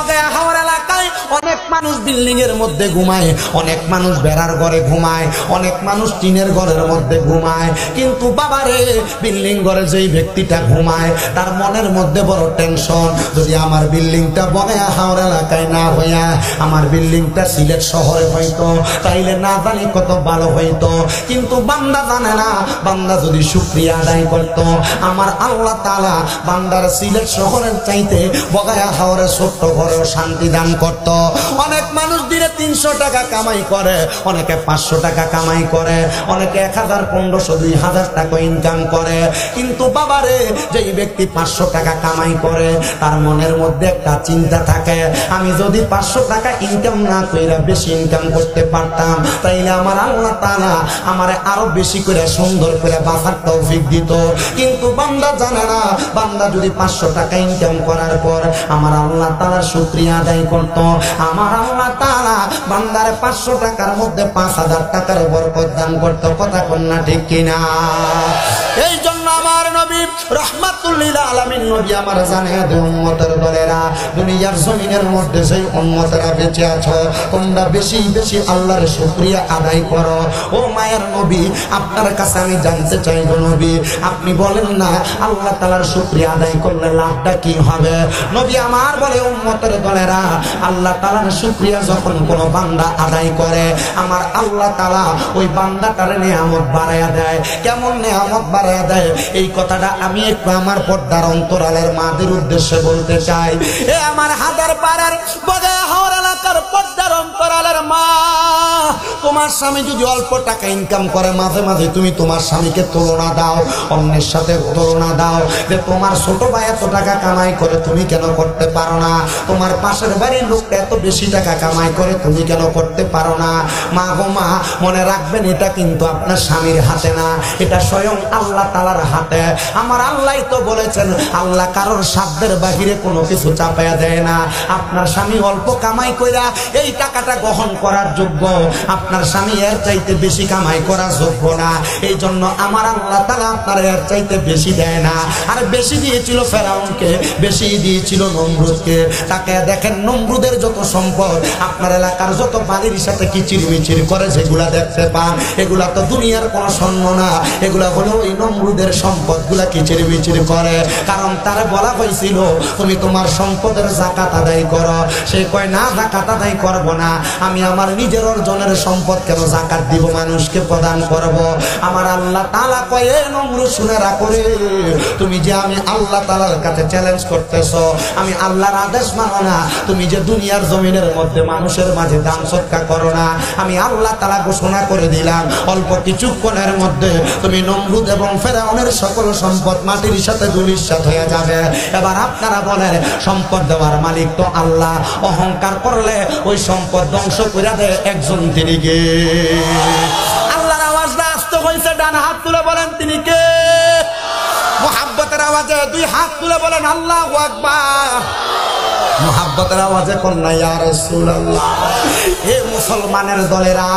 বগায়া হাওর এলাকায় অনেক মানুষ বিল্ডিং এর মধ্যে ঘুমায়, অনেক মানুষ বেড়ার ঘরে ঘুমায়, অনেক মানুষ টিনের ঘরের মধ্যে ঘুমায়। কিন্তু বাবারে বিল্ডিং ঘরে যেই ব্যক্তিটা ঘুমায় তার মনের মধ্যে বড় টেনশন, যদি আমার বিল্ডিংটা বগায়া হাওর এলাকায় না হইয়া আমার বিল্ডিংটা সিলেট শহরে হইতো তাইলে না জানি কত ভালো হইতো। কিন্তু বান্দা জানে না, বান্দা যদি শুকরিয়া আদায় করত আমার আল্লাহ তাআলা বান্দার সিলেট শহরের চাইতে বগায়া হাওরে ছোট্ট ঘরেও শান্তি দান করত। অনেক মানুষ দিনে 300 টাকা কামাই করে, অনেকে 500 টাকা কামাই করে, অনেকে 1000, 1500, 2000 টাকা ইনকাম করে। কিন্তু বাবারে যেই ব্যক্তি 500 টাকা কামাই করে তার মনের মধ্যে একটা চিন্তা থাকে, আমি যদি 500 টাকা ইনকাম না কইরা বেশি ইনকাম করতে পারতাম তাইলে আমার আল্লাহ তাআলা আমারে আরো বেশি করে সুন্দর করে বাঁচার তৌফিক দিত। কিন্তু বান্দা জানে না, বান্দা যদি 500 টাকা ইনকাম করার পর আমার আল্লাহ তাআলার শুকরিয়া আদায় করত, আমার আল্লাহ তাআলা বান্দারে 500 টাকার মধ্যে 5000 টাকার বরকত দান করত। কথা কোন না ঠিক কিনা? এই জন্য আমার নবী রাহমাতুল লিল আলামিন নবী আমার জানিয়ে দেন উম্মতের দলেরা, দুনিয়ার জমিনের মধ্যে সেই উম্মতেরা বেঁচে আছো তোমরা বেশি বেশি আল্লাহর শুকরিয়া আদায় করো। ও মায়ের নবী আপনার কাছে আমি জানতে চাই গো নবী, আপনি বলেন না আল্লাহ তাআলার শুকরিয়া আদায় করলে লাভটা কি হবে? নবী আমার বলে উম্মতের দলেরা, আল্লাহ তাআলার শুকরিয়া যখন কোনো বান্দা আদায় করে আমার আল্লাহ তাআলা ওই বান্দাটার নিয়ামত বাড়ায়া দেয়। কেমন নিয়ামত বাড়ায়া দেয় এই কথাটা আমি একটু আমার পর্দার অন্তরালের মাদের উদ্দেশ্যে বলতে চাই। এ আমার হাজার পাড়ার বগায়া হাওর এলাকার পর্দার অন্তরালের মা, তোমার স্বামী যদি অল্প টাকা ইনকাম করে মাঝে মাঝে তুমি তোমার স্বামীকে তুলনা দাও, অন্যের সাথে তুলনা দাও যে তোমার ছোট ভাই এত টাকা কামাই করে তুমি কেন করতে পারো না, তোমার পাশের বাড়ির লোকটা এত বেশি টাকা কামাই করে তুমি কেন করতে পারো না। মা গো মা, মনে রাখবেন এটা কিন্তু আপনার স্বামীর হাতে না, এটা স্বয়ং আল্লাহ তাআলার হাতে। আমার আল্লাহই তো বলেছেন আল্লাহ কারোর সাধ্যের বাহিরে কোনো কিছু চাপায়া দেয় না। আপনার স্বামী অল্প কামাই কইরা এই টাকাটা গ্রহণ করার যোগ্য, আপনার স্বামী এর চাইতে বেশি কামাই করার যোগ্য না। এই জন্য আমার আল্লাহ তাআলা আপনার এর চাইতে বেশি দেয় না। আর বেশি দিয়েছিল ফেরাউনকে, বেশি দিয়েছিল নমরুদকে। তাকে দেখেন নমরুদের যত সম্পদ, আপনার এলাকার যত বাড়ির সাথে কিচির মিচির করে যেগুলা দেখতে পান এগুলা তো দুনিয়ার কোনো স্বর্ণ না, এগুলা হলো ওই নমরুদের সম্পদ গুলা কিচির মিচির করে। কারণ তারে বলা হয়েছিল তুমি তোমার সম্পদের যাকাত আদায় করো, সে কয় না যাকাত আদায় করব না, আমি আমার নিজের অর্জনের সম্পদ কেন যাকাত দিব, মানুষকে প্রদান করব। আমার আল্লাহ তাআলা কয় এ নমরুদ শুনে রাখো রে, তুমি যে আমি আল্লাহ তাআলার কাছে চ্যালেঞ্জ করতেছো, আমি আল্লাহর আদেশ মানো না, তুমি যে দুনিয়ার জমিনের মধ্যে মানুষের মাঝে দান সৎকা করো না, আমি আল্লাহ তাআলা ঘোষণা করে দিলাম অল্প কিছুক্ষণের মধ্যে তুমি নমরুদ এবং ফেরাউনের সকল সম্পদ মাটির সাথে ধুলির সাথে হয়ে যাবে। এবার আপনারা বলেন সম্পদ দেওয়ার মালিক তো আল্লাহ, অহংকার করলে ওই সম্পদ ধ্বংস করে দেয় একজন, তিনি কে? আল্লাহর আওয়াজটা আসতে হয়েছে, ডান হাত তুলে বলেন তিনি কে? মুহাব্বতের আওয়াজে 2 হাত তুলে বলেন আল্লাহু আকবার। মুহাব্বতের আওয়াজে কন্যা ইয়া রাসূলুল্লাহ। হে মুসলমানের দলেরা,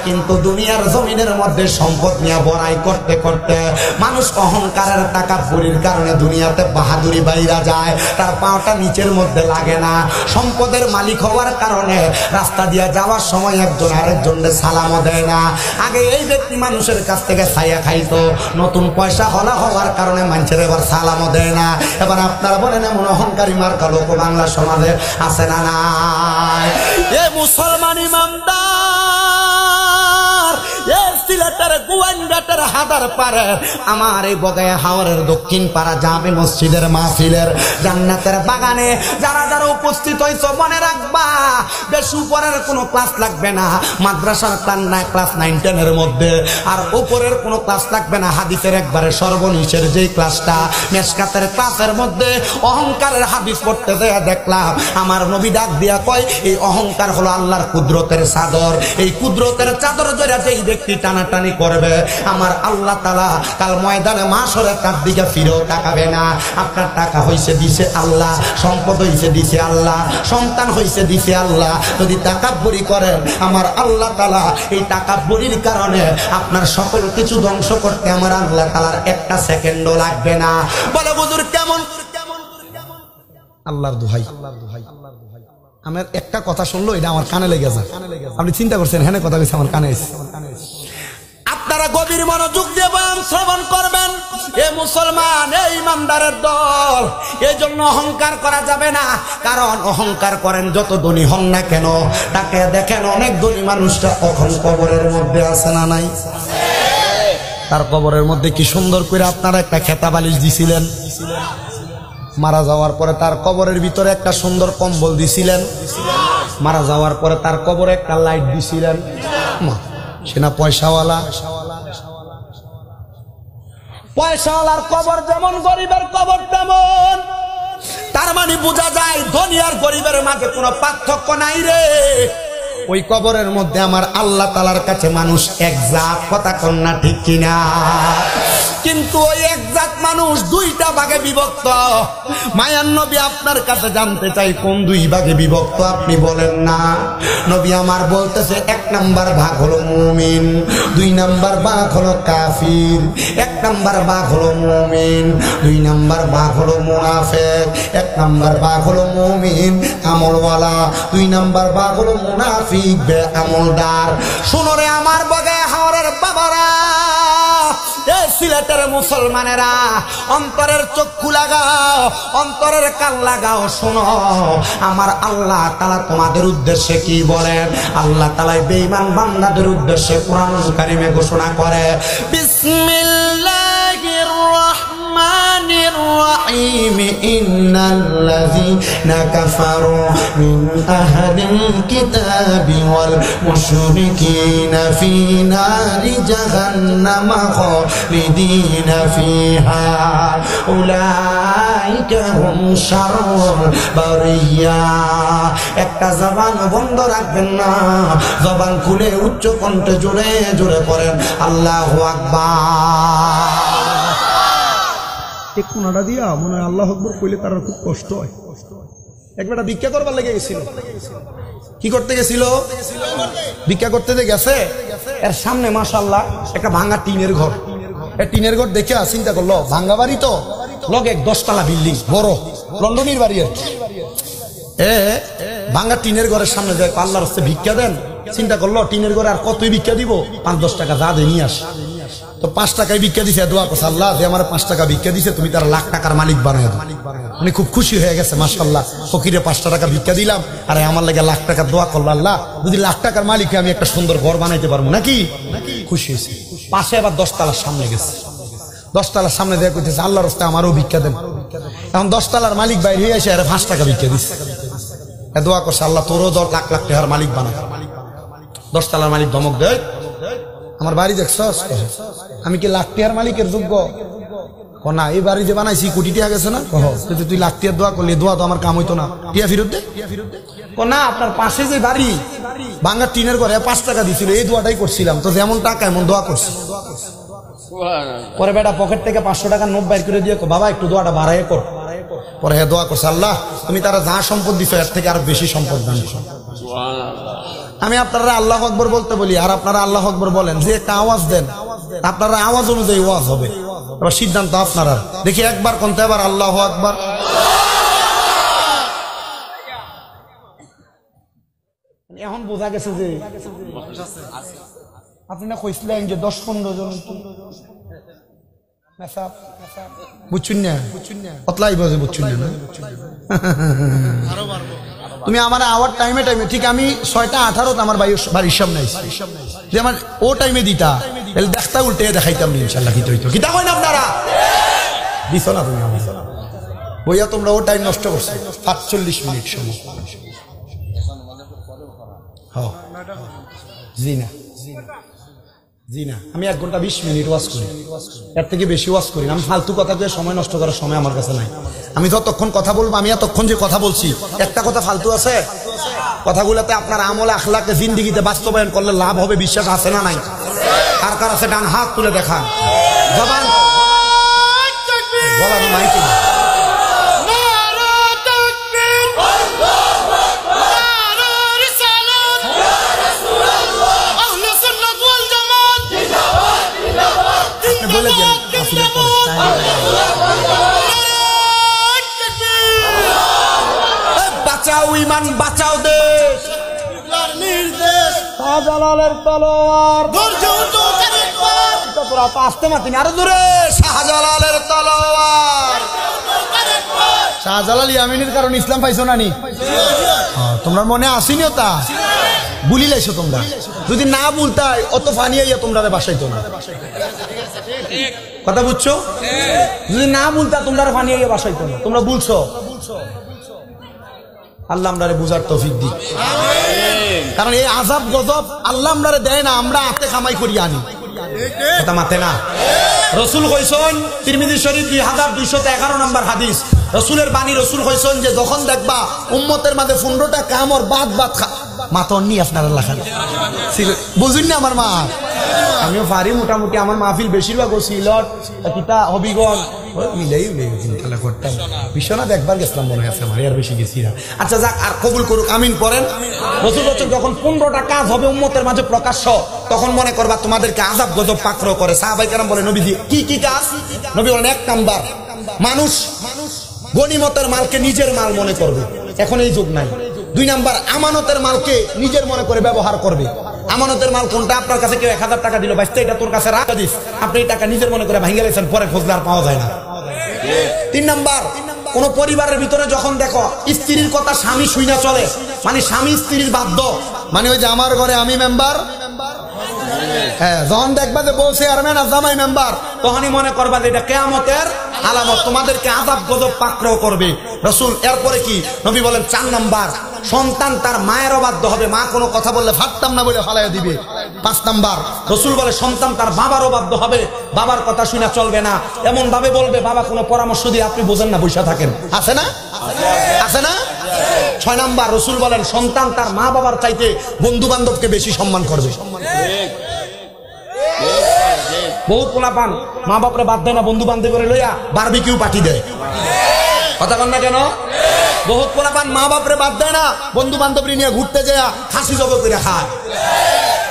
কিন্তু দুনিয়ার জমিনের মধ্যে সম্পদ নিয়ে বড়াই করতে করতে মানুষ অহংকারের তাকাব্বুরির কারণে দুনিয়াতে বাহাদুরি বাইরা যায়, তার পাওটা নিচের মধ্যে লাগে না। সম্পদের মালিক হওয়ার কারণে রাস্তা দিয়ে যাওয়ার সময় একজন আরেকজনের সালামও দেয় না। আগে এই ব্যক্তি মানুষের কাছ থেকে ছায়া খাইতো, নতুন পয়সা হলা হওয়ার কারণে মানুষের এবার সালামও দেয় না। এবার আপনারা বলেন এমন অহংকারী মার্কা লোক বাংলা সমাজে আছে না নাই? এ মুসলমান ইমানদার, এ সিলেটের গোয়াইনঘাটের হাদার পারে আমার এই বগায়া হাওরের দক্ষিণ পাড়া জামে মসজিদের মাহফিলের জান্নাতের বাগানে যারা যারা উপস্থিত হইছো মনে রাখবা বেশ উপরের কোনো ক্লাস লাগবে না, মাদ্রাসার ক্লাস 9, 10 এর মধ্যে, আর উপরের কোনো ক্লাস লাগবে না, হাদিসের একবারে সর্বনিশের যেই ক্লাসটা মেশকাতের ক্লাসের মধ্যে অহংকারের হাদিস পড়তে দেয়া দেখলাম আমার নবী ডাক দিয়া কয় এই অহংকার হলো আল্লাহর কুদরতের চাদর, এই কুদরতের চাদর ধরে যেই ব্যক্তি টানাটানি করবে আমার আল্লাহ তাআলা কাল ময়দানে মাশরের কাছ দিকে ফিরেও তাকাবে না। আপনার টাকা হইছে দিছে আল্লাহ, সম্পদ হইছে দিছে আল্লাহ, সন্তান হইছে দিছে আল্লাহ, যদি তাকাব্বুরি করেন আমার আল্লাহ তাআলা এই তাকাব্বুরির কারণে আপনার সকল কিছু ধ্বংস করতে আমার আল্লাহ তাআলার একটা সেকেন্ডও লাগবে না। বলে হুজুর কেমন? আল্লাহর দোহাই, আমার একটা কথা শুনলো এটা আমার কানে লেগে যায়। আপনি চিন্তা করছেন হ্যাঁ কথা বলছে আমার কানে এসে। আপনারা গভীর মনোযোগ দিয়ে বয়ান শ্রবণ করবেন। এ মুসলমান, এই ইমানদারের দল, এই জন্য অহংকার করা যাবে না। কারণ অহংকার করেন যত ধনী হন না কেন, তাকে দেখেন অনেক ধনী মানুষটা এখন কবরের মধ্যে আছে না নাই? তার কবরের মধ্যে কি সুন্দর করে আপনারা একটা খেতা বালিশ দিছিলেন, মারা যাওয়ার পরে তার কবরের ভিতরে একটা সুন্দর কম্বল দিছিলেন, মারা যাওয়ার পরে তার কবরে একটা লাইট দিছিলেন। সেনা পয়সাওয়ালা, পয়সাওয়ালার কবর যেমন গরিবের কবর তেমন। তার মানে বোঝা যায় ধনী আর গরিবের মাঝে কোনো পার্থক্য নাই রে। ওই কবরের মধ্যে আমার আল্লাহ তাআলার কাছে মানুষ এক জাত, কথা কন্যা ঠিক কিনা? কিন্তু ওই এক জাত মানুষ দুইটা ভাগে বিভক্ত। মায়ান নবী আপনার কাছে জানতে চাই কোন দুই ভাগে বিভক্ত আপনি বলেন না। নবী আমার বলতেছে এক নাম্বার ভাগ হলো মুমিন, দুই নাম্বার ভাগ হলো কাফির। এক নাম্বার ভাগ হলো মুমিন, দুই নাম্বার ভাগ হলো মুনাফিক। এক নাম্বার ভাগ হলো মুমিন আমলওয়ালা, দুই নাম্বার ভাগ হলো মুনাফিক বেআমলদার। শুনো রে আমার বগে হাওরের বাবারা, এ সিলেটের মুসলমানেরা, অন্তরের চক্ষু লাগাও, অন্তরের কান লাগাও, শোনো আমার আল্লাহ তাআলা তোমাদের উদ্দেশ্যে কি বলেন। আল্লাহ তাআলা বেঈমান বান্দাদের উদ্দেশ্যে কোরআন কারীমে ঘোষণা করে, বিসমিল্লাহির রাহমানির রাহিম, ইন্নাল্লাযীনা কাফারু মিন আহলিল কিতাবি ওয়াল মুশরিকিনা ফী নারি জাহান্নামা খালিদিনা ফীহা উলাইকা হুম শাররুল বারিয়া। একটা জবান বন্ধ রাখবেন না, জবান খুলে উচ্চ কণ্ঠে জোরে জোরে পড়েন আল্লাহু আকবার। এক কোনাটা দিয়া মনে হয় আল্লাহু আকবার কইলে তার খুব কষ্ট হয়। একবারটা ভিক্ষা করবার লেগে গেছিল। কি করতে গেছিল? ভিক্ষা করতে গেছে। এর সামনে মাশাআল্লাহ একটা ভাঙা টিনের ঘর। এই টিনের ঘর দেখে চিন্তা করলো ভাঙা বাড়ি তো, লগে 10 তলা বিল্ডিং, বড় লন্ডনের বাড়ি। এ ভাঙা টিনের ঘরের সামনে যায়, আল্লাহর রাস্তায় ভিক্ষা দেন। চিন্তা করলো টিনের ঘরে আর কতই ভিক্ষা দিব, 5-10 টাকা যা দিয়ে নিয়ে আসে। তো 5 টাকায় ভিক্ষা দিছে, দোয়া করছে আল্লাহ যে আমার 5 টাকা ভিক্ষা দিছে তুমি তার লাখ টাকার মালিক বানায় দাও। উনি খুব খুশি হয়ে গেছে মাশাআল্লাহ, ফকিরে 5 টাকা ভিক্ষা দিলাম আর আমার লাগে লাখ টাকা দোয়া করলো, আল্লাহ যদি লাখ টাকার মালিক আমি একটা সুন্দর ঘর বানাইতে পারবো নাকি। খুশি হয়েছে। পাশে আবার 10 তলার সামনে গেছে, 10 তলার সামনে দেখা করতেছে আল্লাহর রাস্তায় আমারও ভিক্ষা দেন। এখন 10 তলার মালিক বাইরে হয়ে এসে আর 5 টাকা ভিক্ষা দিচ্ছে। দোয়া করছে আল্লাহ তোরও 10 লাখ লাখ টাকার মালিক বানায়। 10 তলার মালিক ধমক দেয়, আমার বাড়ি দেখছস, আমি কি লাখ টাকার মালিকের যোগ্য? না, এই বাড়ি যে বানাইছি কোটি টাকা গেছে না, তুই লাখ টাকার দোয়া করলি, দোয়া তো আমার কাম হইতো না, টিয়া ফিরত দে। না, আপনার পাশে যে বাড়ি ভাঙা টিনের ঘরে 5 টাকা দিছিল, এই দোয়াটাই করছিলাম, তো যেমন টাকা এমন দোয়া করছি। পরে বেটা পকেট থেকে 500 টাকার নোট বাইর করে দিয়ে বাবা একটু দোয়াটা বাড়াই কর। পরে হ্যাঁ দোয়া করছে আল্লাহ তুমি তারা যা সম্পদ দিছো এর থেকে আরো বেশি সম্পদ দান করো। আমি আপনারা আল্লাহু আকবার বলতে বলি আর আপনারা আল্লাহু আকবার বলেন, যে একটা আওয়াজ দেন আপনারা আওয়াজ অনুযায়ী ওয়াজ হবে। এবার সিদ্ধান্ত আপনারা। দেখি একবার কোনটা, এবার আল্লাহু আকবার। এখন বোঝা গেছে যে আপনি না কইছিলেন যে 10-15 জন বুঝছেন না, কতলাই বাজে বুঝছেন না। তুমি আমার আওয়ার টাইমে টাইমে ঠিক আমি 6:18 আমার বাড়ির সামনে আইছি, যে আমার ও টাইমে দিতা তাহলে দেখতা উল্টে দেখাইতাম ইনশাআল্লাহ। কি হইতো কিতা হয় না আপনারা দিছো না তুমি আমার বইয়া, তোমরা ও টাইম নষ্ট করছো 48 মিনিট সময়। হ্যাঁ জি না জি না, আমি 1 ঘন্টা 20 মিনিট ওয়াজ করি, এর থেকে বেশি ওয়াজ করি না। আমি ফালতু কথা দিয়ে সময় নষ্ট করার সময় আমার কাছে নাই। আমি যতক্ষণ কথা বলবো, আমি এতক্ষণ যে কথা বলছি একটা কথা ফালতু আছে? কথাগুলোতে আপনার আমলে আখলাকে জিন্দেগিতে বাস্তবায়ন করলে লাভ হবে, বিশ্বাস আছে না নাই? কার কার আছে ডান হাত তুলে দেখান। জবান বলা নাই কি? বলে দিন আসলে পরে ইসলাম বাঁচাও দেশ, শাহজালালের তলোয়ার তোরা তো আসতে মাতিনি, আরো দূরে শাহজালালের তলোয়ার। শাহজালাল ইয়ামিনের কারণে ইসলাম পাইছো না নি? তোমরা মনে আসিনি তা ভুলি লাইছো তোমরা, যদি না ভুলতাই অত ফানি আইয়া তোমরা বাসাই তোমরা কথা বুঝছো, যদি না ভুলতা তোমরা ফানি আইয়া বাসাই তোমরা, তোমরা ভুলছো। আল্লাহ আমরারে বুঝার তৌফিক দিক, কারণ এই আযাব গজব আল্লাহ আমরারে দেয় না, আমরা হাতে কামাই করি আনি, কথা মাথে না। রসুল কইছেন তিরমিজি শরীফ 2211 নম্বর হাদিস, রসুলের বাণী, রসুল কইছেন যে যখন দেখবা উম্মতের মাঝে 15টা কামর বাদ মাতন নি আপনারা লেখান বুঝুন না আমার মা, আমিও পারি মোটামুটি, আমার মাহফিল বেশিরভাগ ও সিলট কিতা হবিগঞ্জ মিলাই খেলা করতাম, বিশ্বনাথ একবার গেছিলাম মনে আছে আমার, আর বেশি গেছি না। আচ্ছা যাক, আর কবুল করুক, আমিন পড়েন। রসুল বলছেন যখন 15টা কাজ হবে উম্মতের মাঝে প্রকাশ্য, তখন মনে করবা তোমাদেরকে আযাব গজব পাকড়াও করে। সাহাবায়ে কেরাম বলে নবীজি কি কি কাজ? নবী বলেন 1 নাম্বার, মানুষ গনিমতের মালকে নিজের মাল মনে করবে, এখন এই যুগ নাই। 2 নাম্বার, আমানতের মালকে নিজের মনে করে ব্যবহার করবে। আমানতের মাল কোনটা? আপনার কাছে কেউ 1000 টাকা দিল, বাইতে এটা তোর কাছে রাখ দিস, আপনি এই টাকা নিজের মনে করে ভাঙিয়ে গেছেন, পরে খোঁজলে আর পাওয়া যায় না। 3 নাম্বার, কোন পরিবারের ভিতরে যখন দেখো স্ত্রীর কথা স্বামী শুইনা চলে, মানে স্বামী স্ত্রীর বাধ্য, মানে ওই যে আমার ঘরে আমি মেম্বার, হ্যাঁ, যখন দেখবা যে বউ চেয়ারম্যান আর জামাই মেম্বার, তখনই মনে করবা যে এটা কিয়ামতের আলামত, তোমাদেরকে আযাব গজব পাকড়াও করবে। রাসূল এরপরে কি নবী বলেন 4 নাম্বার, সন্তান তার মায়ের অবাধ্য হবে, মা কোনো কথা বললে ফাটতাম না বলে ফালাইয়া দিবে। 5 নাম্বার, রাসূল বলে সন্তান তার বাবার অবাধ্য হবে, বাবার কথা শুনে চলবে না, এমন ভাবে বলবে বাবা কোনো পরামর্শ দিয়ে আপনি বোঝেন না, বসে থাকেন, আছে না? আছে না? 6 নাম্বার, রাসূল বলেন সন্তান তার মা বাবার চাইতে বন্ধু বান্ধবকে বেশি সম্মান করবে। বহুত পোলাপান মা বাপরে বাদ দেয় না, বন্ধু বান্ধব করে লইয়া বারবিকিউ পার্টি দেয়, কথা বল না কেন? বহুত পোলাপান মা বাপরে বাদ দেয় না, বন্ধু বান্ধবী নিয়ে ঘুরতে যায় খাসি জবাই করে খায়।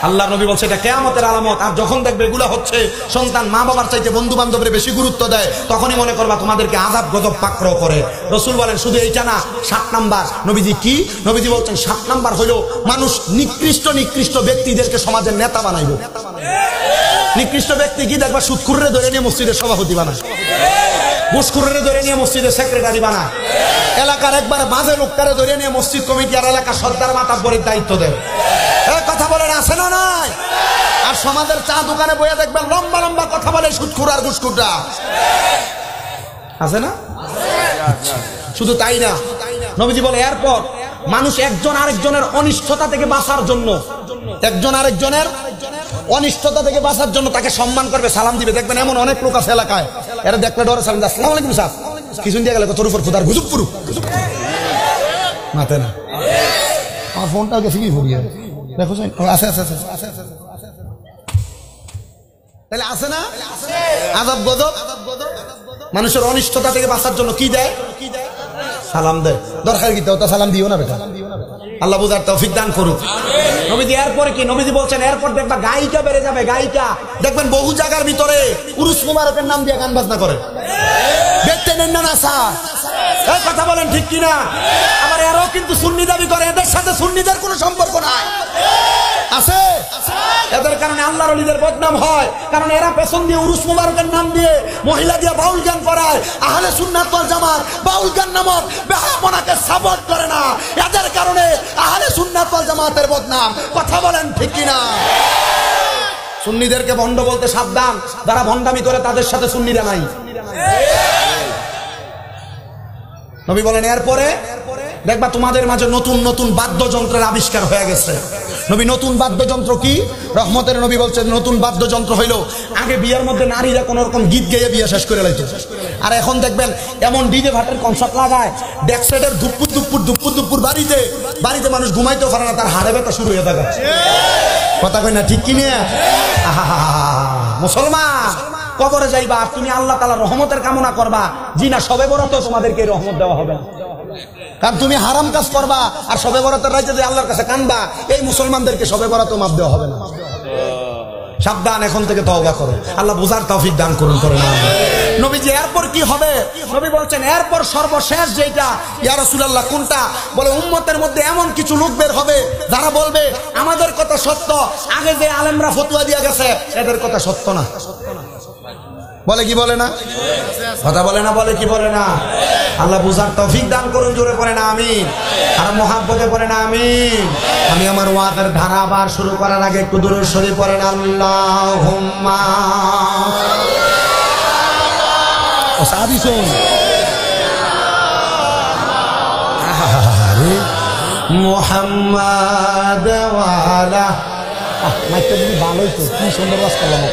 আল্লাহ নবী বলছে এটা কিয়ামতের আলামত। আর যখন দেখবে এগুলা হচ্ছে, সন্তান মা বাবার চাইতে বন্ধু বান্ধবের বেশি গুরুত্ব দেয়, তখনই মনে করবা তোমাদেরকে আযাব গজব পাকড়াও করে। রাসূল বলেন শুধু এইটা না, 7 নাম্বার, নবীজি কি? নবীজি বলছেন 7 নাম্বার হলো মানুষ নিকৃষ্ট নিকৃষ্ট ব্যক্তিদেরকে সমাজের নেতা বানাইব। নিকৃষ্ট ব্যক্তি কি? দেখবা সুদখুররে ধরে নিয়ে মসজিদের সভাপতি বানায়, ঘুষখুররে ধরে নিয়ে মসজিদের সেক্রেটারি বানায়, এলাকার একবারে বাজে লোকটারে ধরে নিয়ে মসজিদ কমিটি আর এলাকার সর্দার মাতাব্বরের দায়িত্ব দেয়। কথা বলেন আছে না নাই? আর সমাজের চা দোকানে বইয়া দেখবেন লম্বা লম্বা কথা বলে সুদখুর আর ঘুষখুররা, আছে না? শুধু তাই না, নবীজি বলে এরপর মানুষ একজন আরেকজনের অনিষ্টতা থেকে বাঁচার জন্য, একজন আরেকজনের অনিষ্টতা থেকে বাঁচার জন্য তাকে সম্মান করবে, সালাম দিবে। দেখবেন এমন অনেক লোক আছে এলাকায়, এরা দেখলে ডরে সালাম দেয়, আসসালামু আলাইকুম সাহেব, কিছু দিয়ে গেলে তোর উপর খুদার গুজব পুরু মাথে না। আমার ফোনটাও গেছে কি ভরিয়ে দেখো, আছে আছে আছে আছে, তাহলে আছে না আযাব গজব? মানুষের অনিষ্টতা থেকে বাঁচার জন্য কি দেয়? সালাম দেয়। দরকার কি তো সালাম দিও না বেটা, আল্লাহ বুঝার তৌফিক দান করুক। নবীজি এরপরে কি? নবীজি বলছেন এরপর দেখবা গায়িকা বেড়ে যাবে, গায়িকা। দেখবেন বহু জায়গার ভিতরে উরুস মুবারকের নাম দিয়ে গান বাজনা করে, দেখতে নেন না নাসা, এই কথা বলেন ঠিক কিনা? আবার এরাও কিন্তু সুন্নি দাবি করে, এদের সাথে সুন্নিদের কোনো সম্পর্ক নাই, আছে? এদের কারণে আল্লাহর ওলিদের বদনাম হয়, কারণ এরা পেছন দিয়ে উরুস মুবারকের নাম দিয়ে মহিলা দিয়ে বাউল গান করায়। আহলে সুন্নাত ওয়াল জামাত বাউল গান নামক বেহায়াপনাকে সাপোর্ট করে না, এদের কারণে আহলে সুন্নাত ওয়াল জামাতের বদনাম। কথা বলেন ঠিক কিনা? সুন্নিদেরকে ভণ্ড বলতে সাবধান, যারা ভণ্ডামি করে তাদের সাথে সুন্নিরা নাই। নবী বলেন এরপরে দেখবা তোমাদের মাঝে নতুন নতুন বাদ্যযন্ত্রের আবিষ্কার হয়ে গেছে। নবী নতুন বাদ্যযন্ত্র কি? রহমতের নবী বলছেন নতুন বাদ্যযন্ত্র হইল, আগে বিয়ের মধ্যে নারীরা কোন রকম গীত গেয়ে বিয়ে শেষ করে লাইত, আর এখন দেখবেন এমন ডিজে ভাটের কনসার্ট লাগায়, ডেকসেটের দুপুর দুপুর দুপুর দুপুর বাড়িতে বাড়িতে মানুষ ঘুমাইতেও পারে না, তার হাড়ে ব্যথা শুরু হয়ে থাকে। কথা কই না ঠিক কি নিয়ে? মুসলমান কবরে যাইবা আর তুমি আল্লাহ তাআলার রহমতের কামনা করবা, জি না, সবে বরাতেও তোমাদেরকে রহমত দেওয়া হবে না, কারণ তুমি হারাম কাজ করবা আর সবে বরাতের রাইতে যে আল্লাহর কাছে কানবা, এই মুসলমানদেরকে সবে বরাতেও মাফ দেওয়া হবে না। সাবধান, এখন থেকে তওবা করো, আল্লাহ বুঝার তৌফিক দান করুন, করে না। নবীজি এরপর কি হবে? নবী বলছেন এরপর সর্বশেষ যেটা। ইয়া রাসূলুল্লাহ কোনটা? বলে উম্মতের মধ্যে এমন কিছু লোক বের হবে যারা বলবে আমাদের কথা সত্য, আগে যে আলেমরা ফতোয়া দিয়ে গেছে এদের কথা সত্য না। বলে কি বলে না? কথা বলে না, বলে কি বলে না? আল্লাহ বুঝার তৌফিক দান করুন, জোরে পড়েন আমিন, আর মুহাব্বতে পড়েন আমিন। আমি আমার ওয়াজের ধারা আবার শুরু করার আগে একটু দুরূদ শরীফ পড়েন। আল্লাহুম্মা ও সাহাবী শুন মুহাম্মাদ ওয়া আলা মাইকটা দিবি ভালোই তো, কি সুন্দর ওয়াজ করলাম।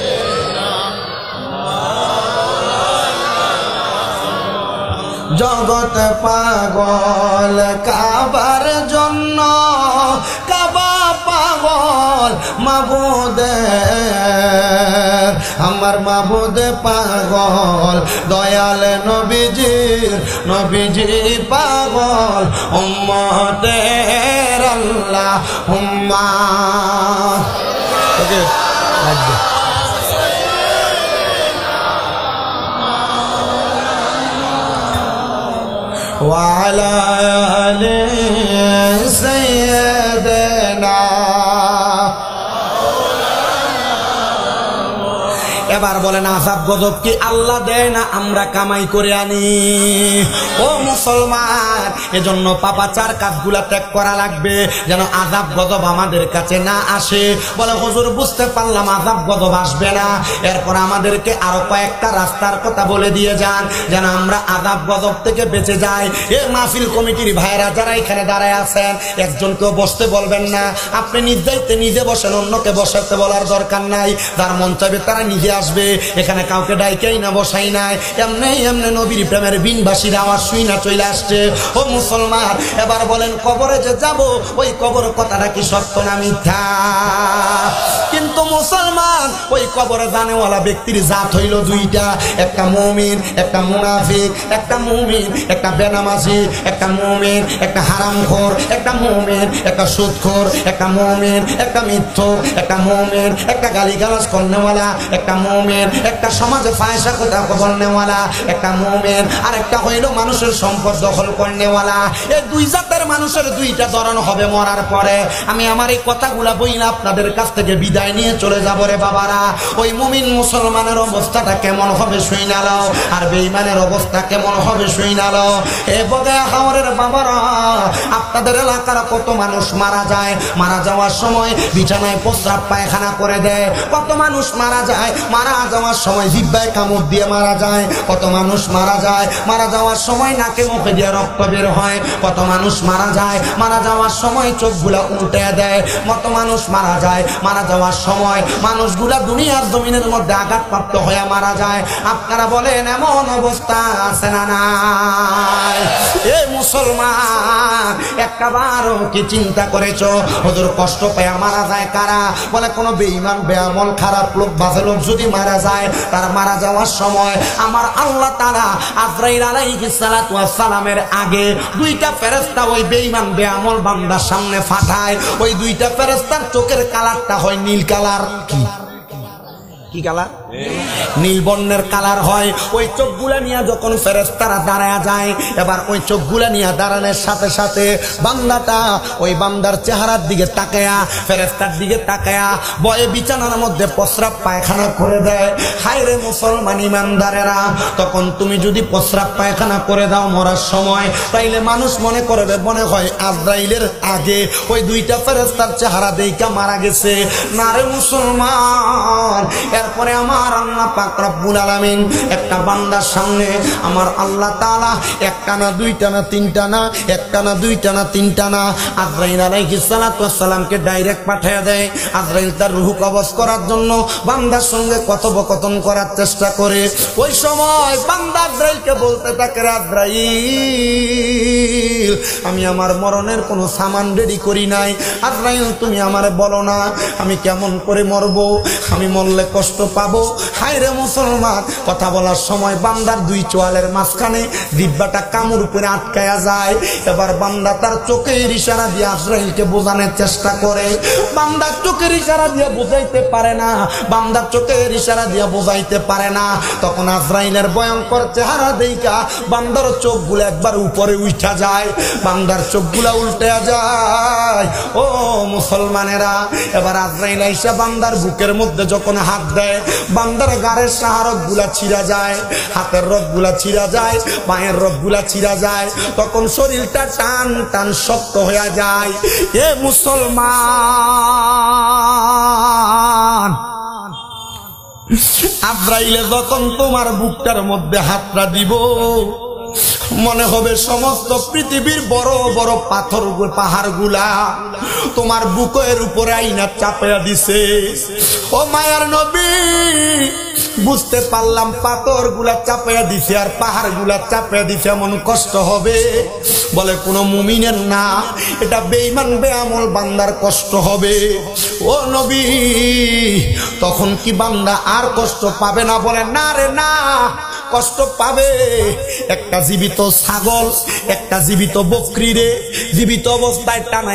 জগৎ পাগল কাবার জন্য, কাবা পাগল মাবুদের, আমার মাবুদ পাগল দয়াল নবীজির, নবীজি পাগল উম্মতের আল্লাহুম্মা। ওকে লাগবে وعلى آل سيدنا। এবার বলেন আযাব গজব কি আল্লাহ দেয় না আমরা কামাই করে আনি? ও মুসলমান, এজন্য পাপাচার কাজগুলা ত্যাগ করা লাগবে যেন আযাব গজব আমাদের কাছে না আসে। বলে হুজুর বুঝতে পারলাম আযাব গজব আসবে না, এরপর আমাদেরকে আরো কয়েকটা রাস্তার কথা বলে দিয়ে যান যেন আমরা আযাব গজব থেকে বেঁচে যাই। এ মাহফিল কমিটির ভাইরা যারা এখানে দাঁড়ায় আছেন, একজনকেও বসতে বলবেন না, আপনি নিজ দায়িত্বে নিজে বসেন, অন্যকে বসাতে বলার দরকার নাই। যার মন চাইবে তারা নিজে আসবে, এখানে কাউকে ডাইকেই না বসাই নাই, এমনি এমনি নবীর প্রেমের বিনবাসীর আওয়াজ শুই না চলে আসছে। ও মুসলমান, এবার বলেন কবরে যে যাব ওই কবর কথাটা কি সত্য না মিথ্যা? কিন্তু মুসলমান, ওই কবরে জানেওয়ালা ব্যক্তির জাত হইল দুইটা, একটা মুমিন একটা মুনাফিক, একটা মুমিন একটা বেনামাজি, একটা মুমিন একটা হারামখোর, একটা মুমিন একটা সুদখোর, একটা মুমিন একটা মিথ্যুক, একটা মুমিন একটা গালিগালাজ করনেওয়ালা, একটা মুমিন একটা সমাজে ফায়সা কথা বলনেওয়ালা, একটা মুমিন আর একটা হইল মানুষের সম্পদ দখল করনেওয়ালা। এই দুই জাতের মানুষের দুইটা ধরন হবে মরার পরে। আমি আমার এই কথাগুলা বইলা আপনাদের কাছ থেকে বিদায় নিয়ে চলে যাব রে বাবারা। ওই মুমিন মুসলমানের অবস্থাটা কেমন হবে শুইনালাও, আর বেঈমানের অবস্থা কেমন হবে শুইনালাও। এ বগে হাওরের বাবারা, আপনাদের এলাকার কত মানুষ মারা যায়, মারা যাওয়ার সময় বিছানায় প্রস্রাব পায়খানা করে দেয়, কত মানুষ মারা যায়, মারা যাওয়ার সময় জিহ্বায় কামড় দিয়ে মারা যায়, কত মানুষ মারা যায়, মারা যাওয়ার সময় নাকে মুখে দিয়ে রক্ত বের হয়, কত মানুষ মারা যায়, মারা যাওয়ার সময় চোখগুলা উল্টে দেয়, কত মানুষ মারা যায়, মারা যাওয়ার সময় মানুষগুলা দুনিয়ার জমিনের মধ্যে আঘাতপ্রাপ্ত হয়ে মারা যায়। আপনারা বলেন এমন অবস্থা আছে না নাই? এ মুসলমান, একটাবারও কি চিন্তা করেছো হুজুর কষ্ট পেয়ে মারা যায় কারা? বলে কোন বেঈমান বেআমল খারাপ লোক বাজে লোক যদি মারা যায়, তার মারা যাওয়ার সময় আমার আল্লাহ তাআলা আজরাইল আলাইহিস সালাতু ওয়াস সালামের আগে দুইটা ফেরেশতা ওই বেঈমান বেআমল বান্দার সামনে পাঠায়। ওই দুইটা ফেরেশতার চোখের কালারটা হয় নীল কালার। কি কালার? নীল বর্ণের কালার হয়। ওই চোখগুলা নিয়ে যখন ফেরেশতারা দাঁড়ায় যায়, এবার ওই চোখগুলা নিয়ে দাঁড়ানোর সাথে সাথে বান্দাটা ওই বান্দার চেহারার দিকে তাকায়া, ফেরেশতার দিকে তাকায়া বয়ে বিছানার মধ্যে প্রস্রাব পায়খানা করে দেয়। হায় রে মুসলমান ইমানদারেরা, তখন তুমি যদি প্রস্রাব পায়খানা করে দাও মরার সময়, তাইলে মানুষ মনে করবে মনে হয় আজরাইলের আগে ওই দুইটা ফেরেশতার চেহারা দেইখা মারা গেছে। না রে মুসলমান, এরপরে আমার আল্লাহ পাক রব্বুল আলামিন একটা বান্দার সামনে আমার আল্লাহ তাআলা একটা না দুইটা না তিনটা না, একটা না দুইটা না তিনটা না, আজরাইল আলাইহিস সালাতু ওয়াস সালামকে ডাইরেক্ট পাঠিয়ে দেয়। আজরাইল তার রূহ কবজ করার জন্য বান্দার সঙ্গে কথোপকথন করার চেষ্টা করে। ওই সময় বান্দা আজরাইলকে বলতে থাকে, আজরাইল আমি আমার মরণের কোনো সামান রেডি করি নাই, আজরাইল তুমি আমারে বলো না আমি কেমন করে মরবো, আমি মরলে কষ্ট পাবো, হায় রে মুসলমান, কথা বলার সময় বান্দার দুই চোয়ালের মাঝখানে দিব্যাটা কামড় উপরে আটকায়া যায়। এবার বান্দা তার চোখের ইশারা দিয়ে আজরাইলকে বোঝানোর চেষ্টা করে, বান্দার চোখের ইশারা দিয়ে বোঝাইতে পারে না, বান্দার চোখের ইশারা দিয়ে বোঝাইতে পারে না। তখন আজরাইলের ভয়ঙ্কর চেহারা দেইখা বান্দার চোখগুলো একবার উপরে উঠা যায়, বান্দার চোখগুলা উল্টে যায়। ও মুসলমানেরা, এবার আজরাইল আইসা বান্দার বুকের মধ্যে যখন হাত দেয়, বান্দার গাড়ের সাহারক গুলা ছিঁড়া যায়, হাতের রক গুলা ছিঁড়া যায়, পায়ের রক গুলা ছিঁড়া যায়। তখন শরীরটা টান টান শক্ত হয়ে যায়। এ মুসলমান, আজরাইলে যখন তোমার বুকটার মধ্যে হাতটা দিব, মনে হবে সমস্ত পৃথিবীর বড় বড় পাথর পাহাড় গুলা তোমার বুকের উপরে আইনা চাপিয়ে দিছে। ও মায়ার নবী, বুঝতে পারলাম পাথর গুলা চাপিয়ে দিছে আর পাহাড় গুলা চাপিয়ে দিছে, এমন কষ্ট হবে। বলে কোন মুমিনের না, এটা বেঈমান বেআমল বান্দার কষ্ট হবে। ও নবী, তখন কি বান্দা আর কষ্ট পাবে না? বলে না রে না, কষ্ট পাবে। একটা জীবিত ছাগল, একটা জীবিত বকরি রে জীবিত অবস্থায় টানা